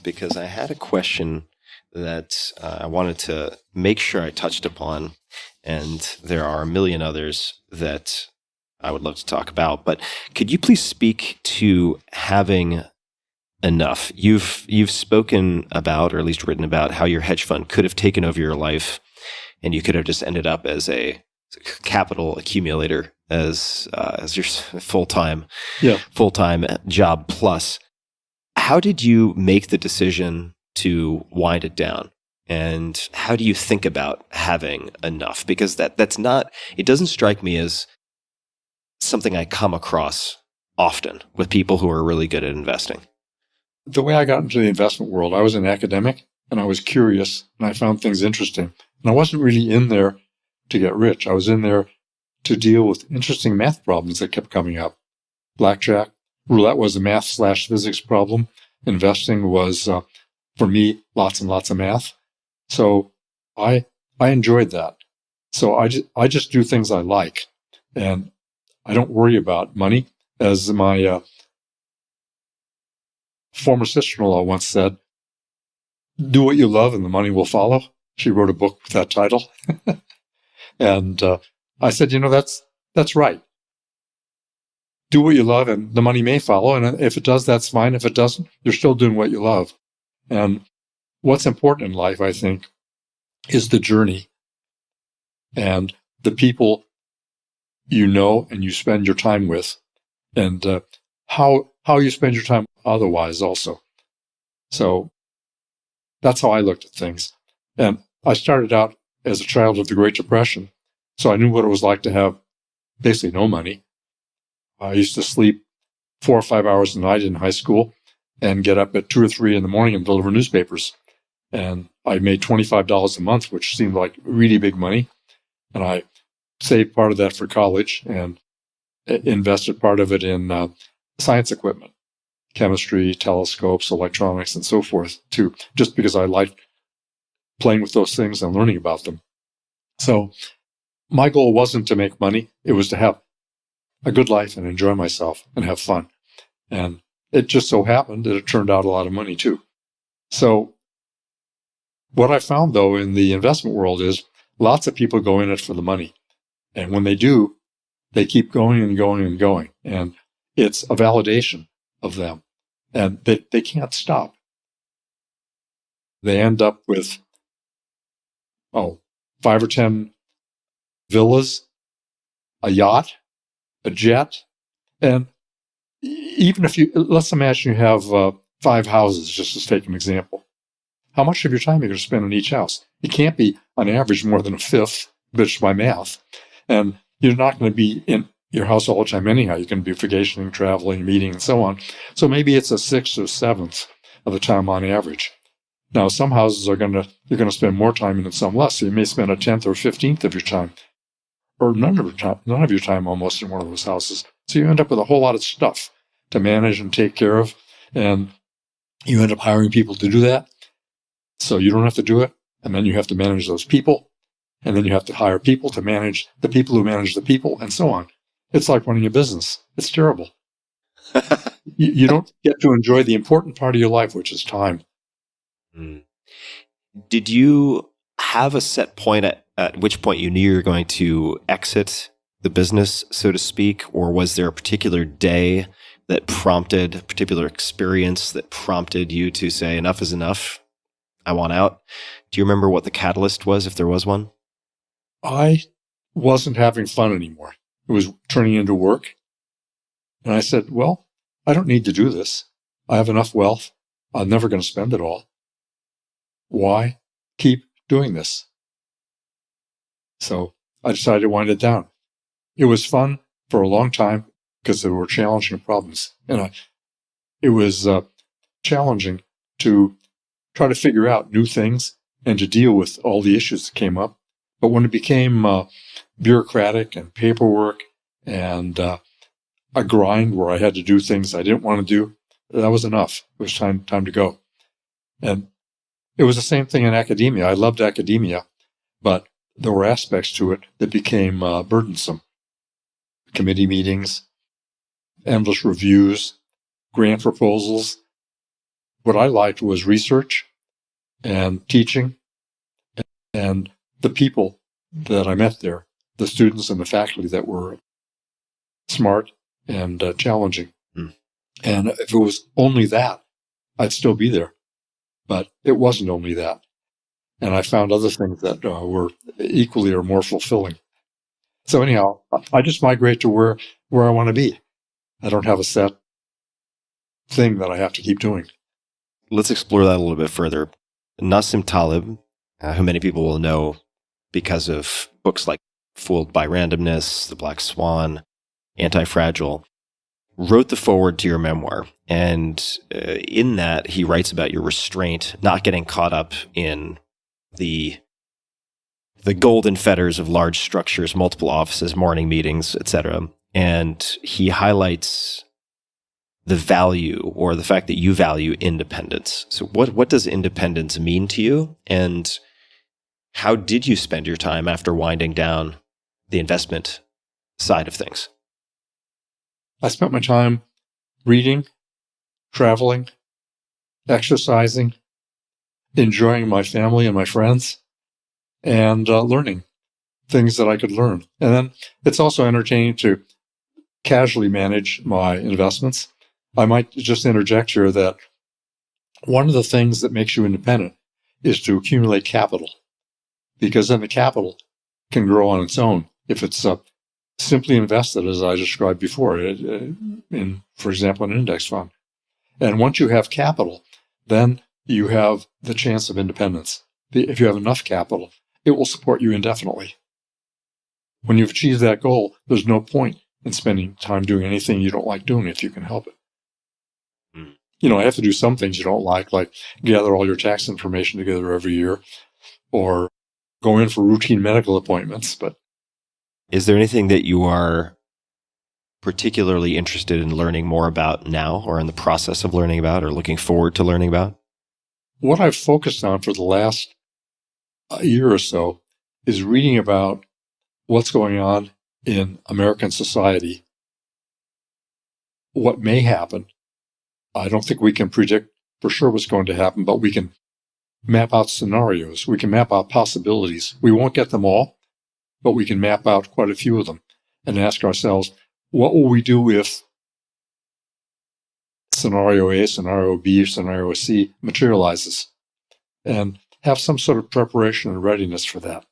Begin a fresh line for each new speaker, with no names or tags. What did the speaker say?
because I had a question that I wanted to make sure I touched upon, and there are a million others that I would love to talk about. But could you please speak to having enough? You've spoken about, or at least written about, how your hedge fund could have taken over your life, and you could have just ended up as a capital accumulator as your full-time job plus. How did you make the decision to wind it down? And how do you think about having enough? Because that's not, it doesn't strike me as something I come across often with people who are really good at investing.
The way I got into the investment world, I was an academic and I was curious and I found things interesting. And I wasn't really in there to get rich. I was in there to deal with interesting math problems that kept coming up. Blackjack, roulette was a math/physics problem. Investing was, for me, lots and lots of math. So I enjoyed that. So I just do things I like, and I don't worry about money. As my former sister-in-law once said, "Do what you love and the money will follow." She wrote a book with that title. And I said, that's right. Do what you love and the money may follow. And if it does, that's fine. If it doesn't, you're still doing what you love. And what's important in life, I think, is the journey and the people you know and you spend your time with, and how you spend your time otherwise also. So that's how I looked at things. And I started out as a child of the Great Depression, so I knew what it was like to have basically no money. I used to sleep 4 or 5 hours a night in high school and get up at 2 or 3 in the morning and deliver newspapers. And I made $25 a month, which seemed like really big money. And I saved part of that for college and invested part of it in science equipment, chemistry, telescopes, electronics, and so forth, too, just because I liked playing with those things and learning about them. So my goal wasn't to make money. It was to have a good life and enjoy myself and have fun. And it just so happened that it turned out a lot of money, too. So what I found, though, in the investment world is lots of people go in it for the money. And when they do, they keep going and going and going. And it's a validation of them. And they can't stop. They end up with, 5 or 10 villas, a yacht, a jet. And even if let's imagine you have 5 houses, just to take an example. How much of your time are you going to spend on each house? It can't be, on average, more than a fifth, just by math. And you're not going to be in your house all the time anyhow. You can be vacationing, traveling, meeting, and so on. So maybe it's a 6th or 7th of the time on average. Now, some houses you're going to spend more time in and some less. So you may spend a 10th or 15th of your time, or none of your time almost in one of those houses. So you end up with a whole lot of stuff to manage and take care of, and you end up hiring people to do that. So you don't have to do it, and then you have to manage those people, and then you have to hire people to manage the people who manage the people, and so on. It's like running a business. It's terrible. You don't get to enjoy the important part of your life, which is time.
Did you have a set point at which point you knew you were going to exit the business, so to speak, or was there a particular day that prompted, a particular experience that prompted you to say, enough is enough, I want out? Do you remember what the catalyst was, if there was one?
I wasn't having fun anymore. It was turning into work. And I said, well, I don't need to do this. I have enough wealth. I'm never going to spend it all. Why keep doing this? So I decided to wind it down. It was fun for a long time because there were challenging problems. And it was challenging to try to figure out new things and to deal with all the issues that came up. But when it became bureaucratic and paperwork and a grind where I had to do things I didn't want to do, that was enough. It was time to go. And it was the same thing in academia. I loved academia, but there were aspects to it that became burdensome. Committee meetings, endless reviews, grant proposals. what I liked was research and teaching, and the people that I met there, the students and the faculty that were smart and challenging.
Mm.
And if it was only that, I'd still be there. But it wasn't only that. And I found other things that were equally or more fulfilling. So anyhow, I just migrate to where I want to be. I don't have a set thing that I have to keep doing.
Let's explore that a little bit further. Nassim Taleb, who many people will know because of books like Fooled by Randomness, The Black Swan, Anti-Fragile, wrote the foreword to your memoir. And in that, he writes about your restraint, not getting caught up in the golden fetters of large structures, multiple offices, morning meetings, etc. And he highlights the value, or the fact that you value, independence. So what does independence mean to you? And how did you spend your time after winding down the investment side of things?
I spent my time reading, traveling, exercising, enjoying my family and my friends, and learning things that I could learn. And then it's also entertaining to casually manage my investments. I might just interject here that one of the things that makes you independent is to accumulate capital, because then the capital can grow on its own if it's simply invested, as I described before, in, for example, an index fund. And once you have capital, then you have the chance of independence. If you have enough capital, it will support you indefinitely. When you've achieved that goal, there's no point in spending time doing anything you don't like doing if you can help it. I have to do some things you don't like gather all your tax information together every year, or go in for routine medical appointments. But
is there anything that you are particularly interested in learning more about now, or in the process of learning about, or looking forward to learning about?
What I've focused on for the last year or so is reading about what's going on in American society, what may happen. I don't think we can predict for sure what's going to happen, but we can map out scenarios. We can map out possibilities. We won't get them all, but we can map out quite a few of them and ask ourselves, what will we do if scenario A, scenario B, scenario C materializes? And have some sort of preparation and readiness for that.